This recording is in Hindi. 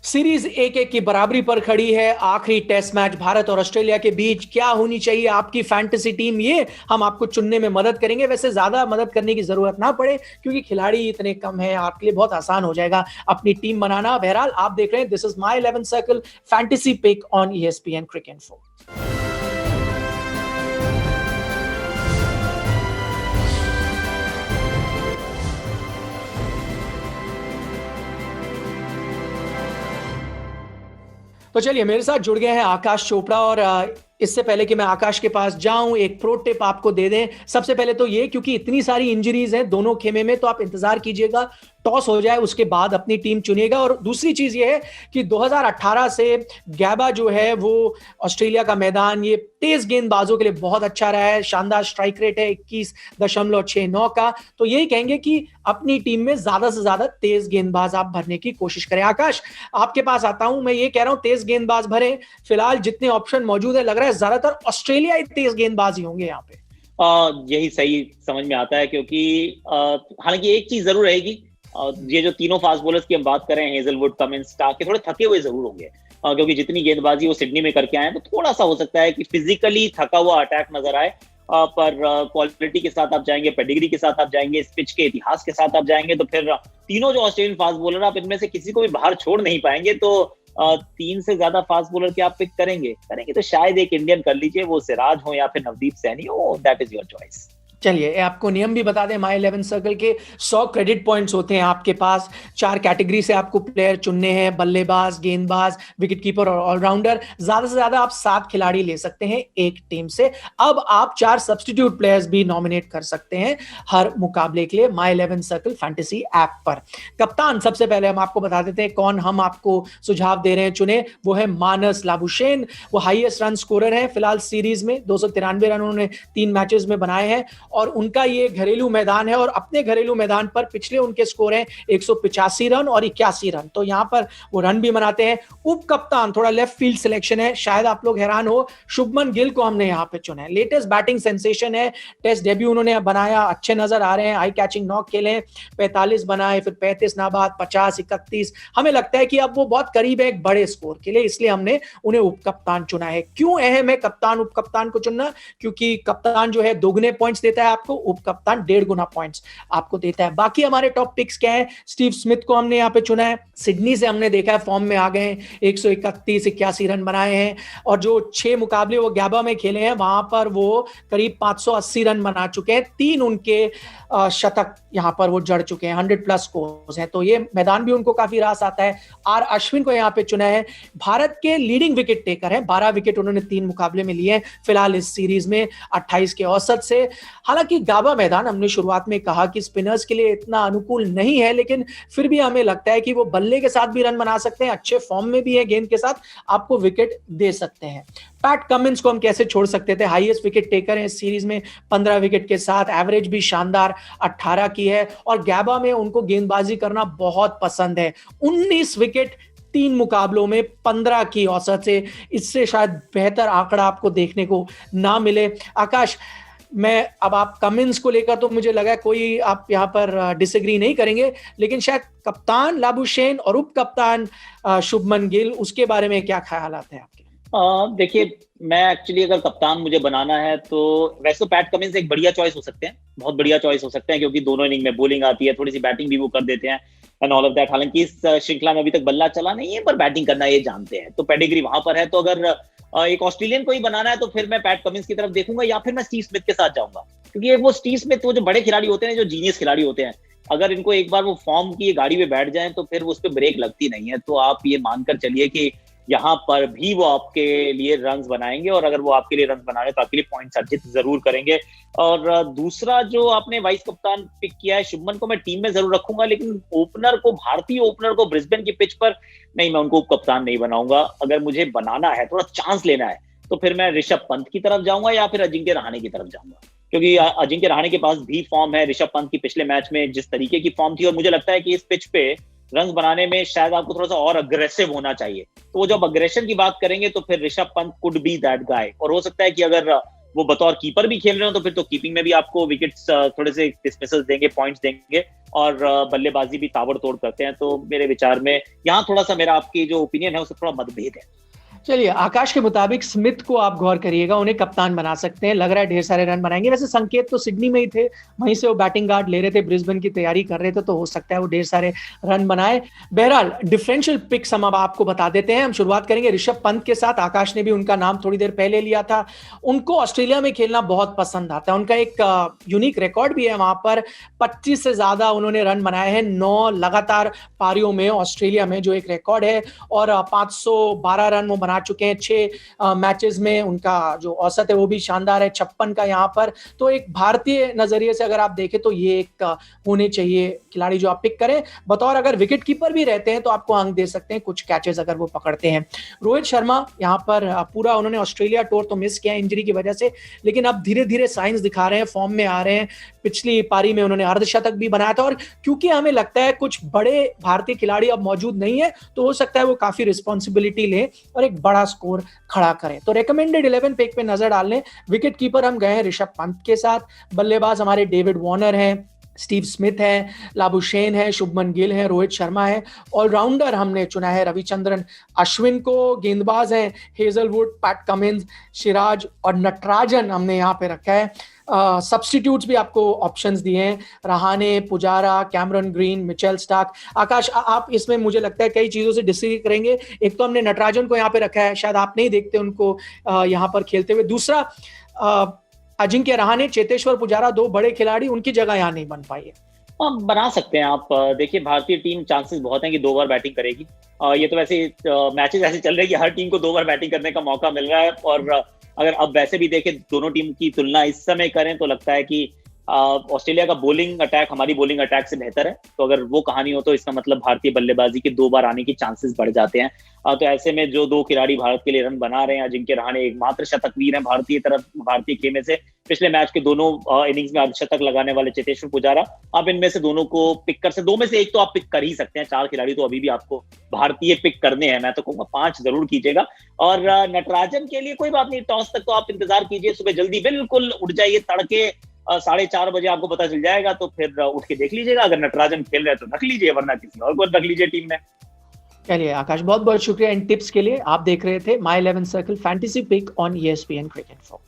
सीरीज 1-1 की बराबरी पर खड़ी है। आखिरी टेस्ट मैच भारत और ऑस्ट्रेलिया के बीच। क्या होनी चाहिए आपकी फैंटेसी टीम, ये हम आपको चुनने में मदद करेंगे। वैसे ज्यादा मदद करने की जरूरत ना पड़े क्योंकि खिलाड़ी इतने कम हैं, आपके लिए बहुत आसान हो जाएगा अपनी टीम बनाना। बहरहाल आप देख रहे हैं this is my 11 circle fantasy pick on ESPN Cricinfo। तो चलिए, मेरे साथ जुड़ गए हैं आकाश चोपड़ा। और इससे पहले कि मैं आकाश के पास जाऊं, एक प्रो टिप आपको दे दें। सबसे पहले तो ये, क्योंकि इतनी सारी इंजरीज हैं दोनों खेमे में, तो आप इंतजार कीजिएगा टॉस हो जाए उसके बाद अपनी टीम चुनिएगा। और दूसरी चीज ये है कि 2018 से गैबा जो है वो ऑस्ट्रेलिया का मैदान ये तेज गेंदबाजों के लिए बहुत अच्छा रहा है। शानदार स्ट्राइक रेट है 21.69 का। तो यही कहेंगे कि अपनी टीम में ज्यादा से ज्यादा तेज गेंदबाज आप भरने की कोशिश करें। आकाश, आपके पास आता हूं। मैं ये कह रहा हूं तेज गेंदबाज भरें। फिलहाल जितने ऑप्शन मौजूद है, लग रहा है ज्यादातर ऑस्ट्रेलियाई तेज गेंदबाज ही होंगे यहाँ पे। यही सही समझ में आता है, क्योंकि हालांकि एक चीज जरूर रहेगी। ये जो तीनों फास्ट बॉलर्स की हम बात करें, हेजलवुड, कमिंस, स्टार्क, के थोड़े थके हुए जरूर होंगे, क्योंकि जितनी गेंदबाजी वो सिडनी में करके आए हैं, तो थोड़ा सा हो सकता है कि फिजिकली थका हुआ अटैक नजर आए। पर क्वालिटी के साथ आप जाएंगे, पेडिग्री के साथ आप जाएंगे, इस पिच के इतिहास के साथ आप जाएंगे, तो फिर तीनों जो ऑस्ट्रेलियन फास्ट बॉलर, आप इनमें से किसी को भी बाहर छोड़ नहीं पाएंगे। तो 3 से ज्यादा फास्ट बॉलर के आप पिक करेंगे तो शायद एक इंडियन कर लीजिए, वो सिराज हो या फिर नवदीप सैनी हो। That is your choice. चलिए, आपको नियम भी बता दें। माई 11 सर्कल के 100 क्रेडिट पॉइंट्स होते हैं आपके पास। 4 कैटेगरी से आपको प्लेयर चुनने हैं, बल्लेबाज, गेंदबाज, विकेटकीपर और ऑलराउंडर। ज्यादा से ज्यादा आप 7 खिलाड़ी ले सकते हैं एक टीम से। अब आप 4 सब्स्टिट्यूट प्लेयर्स भी नॉमिनेट कर सकते हैं हर मुकाबले के लिए माई 11 सर्कल फैंटेसी ऐप पर। कप्तान सबसे पहले हम आपको बता देते हैं कौन हम आपको सुझाव दे रहे हैं चुने। वो है मानस लाबुशेन। वो हाईएस्ट रन स्कोरर है फिलहाल सीरीज में। 293 रन उन्होंने 3 मैचेस में बनाए हैं और उनका ये घरेलू मैदान है। और अपने घरेलू मैदान पर पिछले उनके स्कोर हैं 185 रन और 81 रन। तो यहां पर वो रन भी बनाते हैं। उप कप्तान थोड़ा लेफ्ट फील्ड सिलेक्शन है, शायद आप लोग हैरान हो, शुभमन गिल को हमने यहां पे चुना है। लेटेस्ट बैटिंग सेंसेशन है, टेस्ट डेब्यू उन्होंने बनाया, अच्छे नजर आ रहे हैं, आई कैचिंग नॉक खेले, 45 बनाए, फिर 35 नाबाद, 50, 31। हमें लगता है कि अब वो बहुत करीब है एक बड़े स्कोर के लिए, इसलिए हमने उन्हें उप कप्तान चुना है। क्यों अहम है कप्तान उप कप्तान को चुनना? क्योंकि कप्तान जो है दोगुने पॉइंट्स देता है आपको, उप कप्तान 1.5 गुना पॉइंट्स आपको देता है। बाकी हमारे टॉप पिक्स क्या है? स्टीव स्मिथ को हमने यहां पे चुना है। सिडनी से हमने देखा है फॉर्म में आ गए हैं, 131, 81 रन बनाए हैं। और जो 6 मुकाबले वो गैबा में खेले हैं, वहां पर वो करीब 580 रन बना चुके हैं। 3 उनके शतक यहां पर वो जड़ चुके हैं, 100+ स्कोर्स हैं। तो ये मैदान भी उनको काफी रास आता है। आर अश्विन को यहां पे चुना है। भारत के लीडिंग विकेट टेकर हैं, 12 विकेट उन्होंने 3 मुकाबले में लिए हैं फिलहाल इस सीरीज में, 28 के औसत से। हालांकि गाबा मैदान हमने शुरुआत में कहा कि स्पिनर्स के लिए इतना अनुकूल नहीं है, लेकिन फिर भी हमें लगता है कि वो बल्ले के साथ भी रन बना सकते हैं, अच्छे फॉर्म में भी है, गेंद के साथ आपको विकेट दे सकते हैं। पैट कमिंस को हम कैसे छोड़ सकते थे? हाईएस्ट विकेट टेकर है इस सीरीज में 15 विकेट के साथ, एवरेज भी शानदार 18 की है। और गैबा में उनको गेंदबाजी करना बहुत पसंद है। 19 विकेट 3 मुकाबलों में, 15 की औसत से। इससे शायद बेहतर आंकड़ा आपको देखने को ना मिले। आकाश, मैं अब आप कमिंस को लेकर तो मुझे लगा कोई आप यहां पर डिसएग्री नहीं करेंगे, लेकिन शायद कप्तान लाबुशेन और उप कप्तान शुभमन गिल, उसके बारे में क्या ख्यालात हैं आपके? देखिए, मैं एक्चुअली अगर कप्तान मुझे बनाना है तो वैसे तो पैट कमिंस एक बढ़िया चॉइस हो सकते हैं, बहुत बढ़िया चॉइस हो सकते हैं, क्योंकि दोनों इनिंग में बॉलिंग आती है, थोड़ी सी बैटिंग भी वो कर देते हैं एंड ऑल ऑफ दैट। हालांकि इस श्रृंखला में अभी तक बल्ला चला नहीं है, पर बैटिंग करना ये जानते हैं, तो पेडिग्री वहां पर है। तो अगर एक ऑस्ट्रेलियन को ही बनाना है तो फिर मैं पैट कमिंस की तरफ देखूंगा, या फिर मैं स्टीव स्मिथ के साथ जाऊंगा। क्योंकि वो स्टीव स्मिथ, वो जो बड़े खिलाड़ी होते हैं, जो जीनियस खिलाड़ी होते हैं, अगर इनको एक बार वो फॉर्म की गाड़ी में बैठ जाए तो फिर उस पर ब्रेक लगती नहीं है। तो आप ये मानकर चलिए कि यहाँ पर भी वो आपके लिए रन्स बनाएंगे, और अगर वो आपके लिए रन्स बना रहे तो आपके लिए पॉइंट्स अर्जित जरूर करेंगे। और दूसरा जो आपने वाइस कप्तान पिक किया है, शुभमन को मैं टीम में जरूर रखूंगा, लेकिन ओपनर को, भारतीय ओपनर को ब्रिस्बेन की पिच पर नहीं, मैं उनको उप कप्तान नहीं बनाऊंगा। अगर मुझे बनाना है, थोड़ा चांस लेना है, तो फिर मैं ऋषभ पंत की तरफ जाऊंगा या फिर अजिंक्य रहाणे की तरफ जाऊंगा, क्योंकि अजिंक्य रहाणे के पास भी फॉर्म है। ऋषभ पंत की पिछले मैच में जिस तरीके की फॉर्म थी, और मुझे लगता है कि इस पिच पे रन बनाने में शायद आपको थोड़ा सा और अग्रेसिव होना चाहिए। तो जब अग्रेशन की बात करेंगे तो फिर Rishabh Pant could be that guy. और हो सकता है कि अगर वो बतौर कीपर भी खेल रहे हो तो फिर तो कीपिंग में भी आपको विकेट्स थोड़े से डिस्मिसल्स देंगे, पॉइंट्स देंगे, और बल्लेबाजी भी ताबड़तोड़ करते हैं। तो मेरे विचार में यहाँ थोड़ा सा मेरा आपकी जो ओपिनियन है उससे थोड़ा मतभेद है। चलिए, आकाश के मुताबिक स्मिथ को आप गौर करिएगा, उन्हें कप्तान बना सकते हैं, लग रहा है ढेर सारे रन बनाएंगे। वैसे संकेत तो सिडनी में ही थे, वहीं से वो बैटिंग गार्ड ले रहे थे, ब्रिस्बेन की तैयारी कर रहे थे, तो हो सकता है वो ढेर सारे रन बनाए। बहरहाल डिफरेंशियल पिक्स हम अब आपको बता देते हैं। हम शुरुआत करेंगे ऋषभ पंत के साथ। आकाश ने भी उनका नाम थोड़ी देर पहले लिया था। उनको ऑस्ट्रेलिया में खेलना बहुत पसंद आता है, उनका एक यूनिक रिकॉर्ड भी है वहां पर। 25 से ज्यादा उन्होंने रन बनाए हैं 9 लगातार पारियों में ऑस्ट्रेलिया में, जो एक रिकॉर्ड है, और 512 रन वो बना चुके हैं 6 मैचेस में। उनका जो औसत है वो भी शानदार है, 56 का यहाँ पर। तो एक भारतीय नजरिए से अगर आप देखें तो ये एक होने चाहिए खिलाड़ी जो आप पिक करें। बतौर अगर विकेट कीपर भी रहते हैं तो आपको अंक दे सकते हैं कुछ कैचेस अगर वो पकड़ते हैं। रोहित शर्मा यहाँ पर पूरा उन्होंने ऑस्ट्रेलिया टूर तो मिस किया इंजरी की वजह से, लेकिन अब धीरे धीरे साइंस दिखा रहे हैं, फॉर्म में आ रहे हैं। पिछली पारी में उन्होंने अर्धशतक भी बनाया था, और क्योंकि हमें लगता है कुछ बड़े भारतीय खिलाड़ी अब मौजूद नहीं है, तो हो सकता है वो काफी रिस्पॉन्सिबिलिटी लें और एक बड़ा स्कोर खड़ा करें। तो रेकमेंडेड 11 पिक पे नजर डाल लें। विकेट कीपर हम गए हैं ऋषभ पंत के साथ, बल्लेबाज हमारे डेविड वार्नर हैं, स्टीव स्मिथ है, लाबुशेन है, शुभमन गिल है, रोहित शर्मा है। ऑलराउंडर हमने चुना है रविचंद्रन अश्विन को, गेंदबाज हैं हेजलवुड, पैट कमिंस, सिराज और नटराजन हमने यहाँ पे रखा है। सब्स्टिट्यूट्स भी आपको ऑप्शंस दिए हैं, Rahane, Pujara, Cameron Green, Mitchell Starc. Akash, आप इसमें मुझे लगता है कई चीजों से डिसएग्री करेंगे। एक तो हमने नटराजन को यहाँ पे रखा है, शायद आप नहीं देखते उनको यहाँ पर खेलते हुए। दूसरा, अजिंक्य रहाने, चेतेश्वर पुजारा, 2 बड़े खिलाड़ी, उनकी जगह यहाँ नहीं बन पाई है। बना सकते हैं आप। देखिए, भारतीय टीम चांसेस बहुत हैं कि 2 बार बैटिंग करेगी। ये तो वैसे मैचेस ऐसे चल रहे हैं कि हर टीम को 2 बार बैटिंग करने का मौका मिल रहा है, और अगर अब वैसे भी देखें दोनों टीम की तुलना इस समय करें तो लगता है कि ऑस्ट्रेलिया का बॉलिंग अटैक हमारी बॉलिंग अटैक से बेहतर है। तो अगर वो कहानी हो तो इसका मतलब भारतीय बल्लेबाजी के 2 बार आने की चांसेस बढ़ जाते हैं। तो ऐसे में जो 2 खिलाड़ी भारत के लिए रन बना रहे हैं, अजिंक्य रहाणे एकमात्र शतकवीर हैं भारतीय खेमे से, पिछले मैच के दोनों इनिंग्स में अर्धशतक लगाने वाले चेतेश्वर पुजारा। आप इनमें से दोनों को पिक कर सकते, 2 में से एक तो आप पिक कर ही सकते हैं। 4 खिलाड़ी तो अभी भी आपको भारतीय पिक करने हैं, मैं तो कहूंगा 5 जरूर कीजिएगा। और नटराजन के लिए कोई बात नहीं, टॉस तक तो आप इंतजार कीजिए, सुबह जल्दी बिल्कुल उठ जाइए, तड़के 4:30 बजे आपको पता चल जाएगा, तो फिर उठ के देख लीजिएगा। अगर नटराजन खेल रहे हैं तो रख लीजिए, वरना किसी और को रख लीजिए टीम में। चलिए आकाश, बहुत बहुत शुक्रिया इन टिप्स के लिए। आप देख रहे थे my 11 circle fantasy pick on ESPN cricket 4।